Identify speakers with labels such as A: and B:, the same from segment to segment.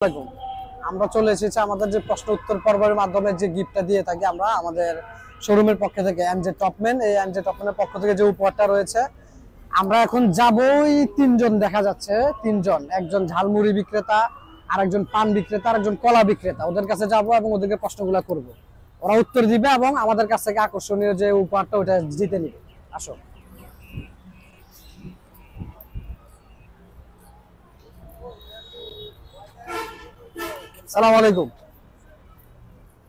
A: আসসালামু আলাইকুম। আমরা চলে এসেছি আমাদের যে প্রশ্ন উত্তর পর্বের মাধ্যমে যে গিফটটা দিয়ে থাকি আমরা আমাদের শোরুমের পক্ষ থেকে এনজে টপম্যান, এই এনজে টপম্যানের পক্ষ থেকে যে উপহারটা রয়েছে, আমরা এখন যাবই তিনজন দেখা যাচ্ছে, তিনজন, একজন ঝালমুড়ি বিক্রেতা, আরেকজন পান বিক্রেতা, আরেকজন কলা বিক্রেতা, ওদের কাছে যাব এবং ওদেরকে প্রশ্নগুলো করব। ওরা উত্তর দিবে এবং আমাদের কাছ থেকে আকর্ষণীয় যে উপহারটা ওটা জিতে নিবে। আসো। সালাম আলাইকুম।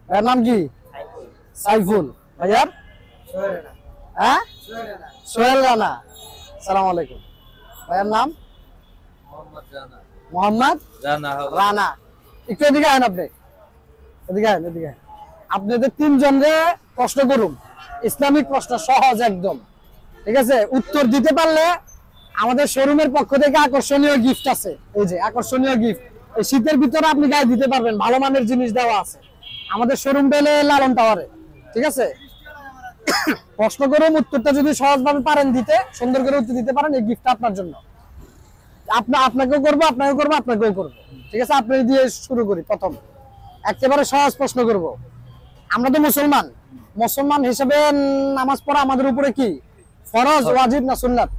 A: ভাইয়ের নাম কি? সাইফুল। ভাইয়ার? হ্যাঁ, সোহেল রানা। সালাম আলাইকুম। ভাইয়ার নাম? মোহাম্মদ রানা। একটু এদিকে আয়েন, আপনি এদিকে আয়েন, এদিকে আয়েন। আপনাদের তিনজনকে প্রশ্ন করুন, ইসলামিক প্রশ্ন, সহজ একদম, ঠিক আছে? উত্তর দিতে পারলে আমাদের শোরুমের পক্ষ থেকে আকর্ষণীয় গিফট আছে। এই যে আকর্ষণীয় গিফট, এই শীতের ভিতরে আপনি গায়ে দিতে পারবেন, ভালো মানের জিনিস দেওয়া আছে। আমাদের শোরুম পেলে লালন টাওয়ারে, ঠিক আছে? প্রশ্ন করুন, উত্তরটা যদি সহজভাবে পারেন দিতে, সুন্দর করে উত্তর দিতে পারেন, এই গিফটটা আপনার জন্য। আপনাকেও করবো, আপনাকেও করবো, আপনাকেও করবো, ঠিক আছে? আপনি দিয়ে শুরু করি। প্রথম একেবারে সহজ প্রশ্ন করব। আমরা তো মুসলমান, মুসলমান হিসেবে নামাজ পড়া আমাদের উপরে কি ফরজ, ওয়াজিব না সুন্নাত?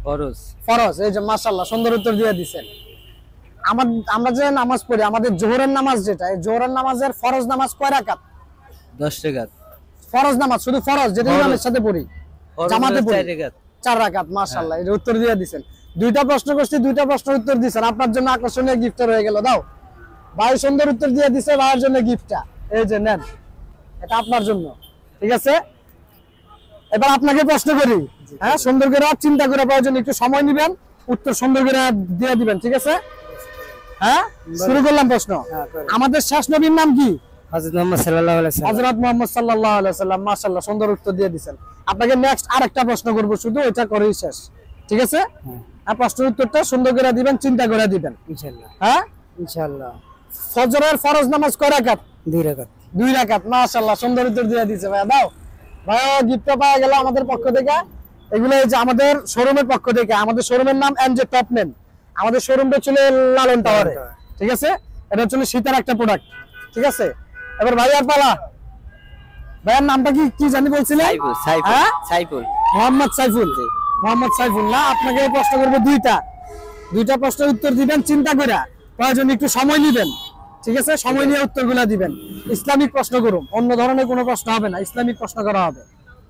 B: ফরজ।
A: ফরজ। এই যে মাশাআল্লাহ, সুন্দর উত্তর দিয়ে দিয়েছেন। আমরা যে নামাজ পড়ি, আমাদের জোহরের নামাজ যেটা, এই জোহরের নামাজের ফরজ নামাজ কয় রাকাত?
B: 10 রাকাত।
A: ফরজ নামাজ, শুধু ফরজ, যেটা ইমামের সাথে পড়ি, জামাতে পড়ি,
B: 4 রাকাত।
A: 4 রাকাত। মাশাআল্লাহ, এর উত্তর দিয়ে দিয়েছেন। দুইটা প্রশ্ন করছি, দুইটা প্রশ্নের উত্তর দিয়েছেন। আপনার জন্য আকর্ষণীয় গিফট রয়ে গেল। দাও ভাই, সুন্দর উত্তর দিয়ে দিছে, ভাইয়ের জন্য গিফটটা এই যে নেন, এটা আপনার জন্য, ঠিক আছে? এবার আপনাকে প্রশ্ন করি, হ্যাঁ? সুন্দর করে চিন্তা করে প্রয়োজন একটু সময় নেবেন, উত্তর সুন্দর করে দিয়ে দিবেন, ঠিক আছে? হ্যাঁ, শুরু করলাম প্রশ্ন। আমাদের শেষ নবীর নাম কি?
B: হযরত মুহাম্মদ সাল্লাল্লাহু আলাইহি ওয়াসাল্লাম।
A: হযরত মুহাম্মদ সাল্লাল্লাহু আলাইহি ওয়াসাল্লাম। মাশাআল্লাহ, সুন্দর উত্তর দিয়ে দিবেন। আপনাকে নেক্সট আরেকটা প্রশ্ন করব, শুধু এটা করেই শেষ, ঠিক আছে? আর প্রশ্নের উত্তরটা সুন্দর করে দিবেন, চিন্তা করে দিবেন,
B: ইনশাআল্লাহ।
A: হ্যাঁ
B: ইনশাআল্লাহ।
A: ফজরের ফরজ নামাজ কয় রাকাত?
B: 2 রাকাত।
A: 2 রাকাত। মাশাআল্লাহ, সুন্দর উত্তর দিয়ে দিয়েছে ভাইয়া। দাও ভাইয়া, গিফটটা পাওয়া গেল আমাদের পক্ষ থেকে। এগুলো এই যে আমাদের শোরুমের পক্ষ থেকে, আমাদের শোরুমের নাম এনজে টপম্যান। আমাদের শোরুমটা ছিল লালন টাওয়ারে, ঠিক আছে? এটা হচ্ছে শীতের একটা প্রোডাক্ট, ঠিক আছে? এবার ভাইয়ার পালা। ভাইয়ার নামটা কি কি জানি বলছিলেন?
B: সাইফুল। সাইফুল।
A: হ্যাঁ?
B: সাইফুল।
A: মোহাম্মদ সাইফুল। মোহাম্মদ সাইফুল না? আপনাকে প্রশ্ন করবো দুইটা প্রশ্নের উত্তর দিবেন চিন্তা করে, প্রয়োজন একটু সময় নেবেন, ঠিক আছে? সময় নিয়ে উত্তরগুলো দিবেন। ইসলামিক প্রশ্ন করুন, অন্য ধরনের কোনো প্রশ্ন হবে না, ইসলামিক প্রশ্ন করা হবে,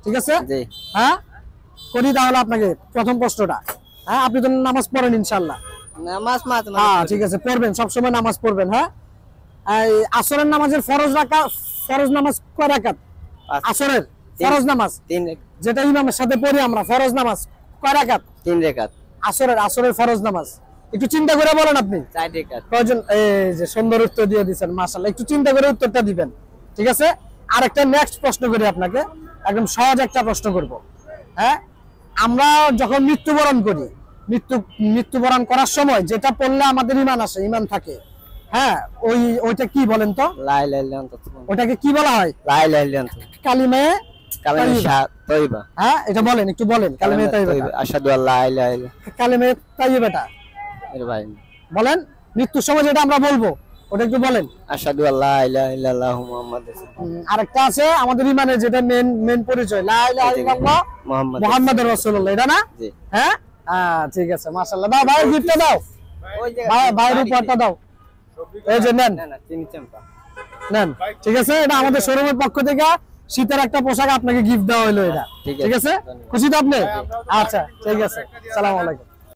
A: ঠিক আছে?
B: জি।
A: হ্যাঁ, করি তাহলে আপনাকে প্রথম প্রশ্নটা। হ্যাঁ, আপনি তো নামাজ পড়েন ইনশাআল্লাহ?
B: নামাজ মাত্র।
A: হ্যাঁ, ঠিক আছে, পড়বেন, সবসময় নামাজ পড়বেন। হ্যাঁ, এই আসরের নামাজের ফরজ নামাজ কয় রাকাত? আসরের ফরজ নামাজ
B: 3 রাকাত।
A: যেটা ইমামের সাথে পড়ি আমরা, ফরজ নামাজ কয় রাকাত?
B: 3 রাকাত।
A: আসরের ফরজ নামাজ একটু চিন্তা করে বলেন আপনি।
B: 4 রাকাত।
A: প্রয়োজন। এই যে সুন্দর উত্তর দিয়ে দিয়েছেন, মাশাআল্লাহ। একটু চিন্তা করে উত্তরটা দিবেন, ঠিক আছে? আরেকটা নেক্সট প্রশ্ন করি আপনাকে, একদম সহজ একটা প্রশ্ন করব। হ্যাঁ, আমরা যখন মৃত্যুবরণ করি, মৃত্যুবরণ করার সময় যেটা পড়লে আমাদের ঈমান আসে, ঈমান থাকে, হ্যাঁ, ওইটা কি বলেন তো?
B: লা ইলাহা ইল্লাল্লাহ।
A: ওটাকে কি বলা হয়?
B: লা ইলাহা ইল্লাল্লাহ।
A: কালিমা
B: তাইয়্যিবা।
A: হ্যাঁ, এটা বলেন, একটু বলেন। কালিমা তাইয়্যিবা।
B: আশহাদু আল্লা ইলাহা ইল্লাল্লাহ।
A: কালিমা তাইয়্যিবাটা
B: এর ভাই
A: বলেন। মৃত্যুর সময় যেটা আমরা বলবো ওটা একটু বলেন।
B: আশহাদু আল্লা ইলাহা ইল্লাল্লাহ মুহাম্মাদুর রাসূলুল্লাহ।
A: আরেকটা আছে আমাদের ঈমানের, যেটা মেন পরিচয়, লা ইলাহা ইল্লাল্লাহ মুহাম্মাদুর রাসূলুল্লাহ, এটা না?
B: জি।
A: হ্যাঁ, ঠিক আছে, মাশাআল্লাহ। দাও ভাই, গিফটটা দাও, ভাইয়ের উপহারটা দাও। এই যে নেন,
B: না চিনি চাম্পা
A: নেন, ঠিক আছে? এটা আমাদের শোরুমের পক্ষ থেকে শীতের একটা পোশাক আপনাকে গিফট দেওয়া হলো। এটা ঠিক আছে? খুশি তো আপনি? আচ্ছা, ঠিক আছে, আসসালামু আলাইকুম।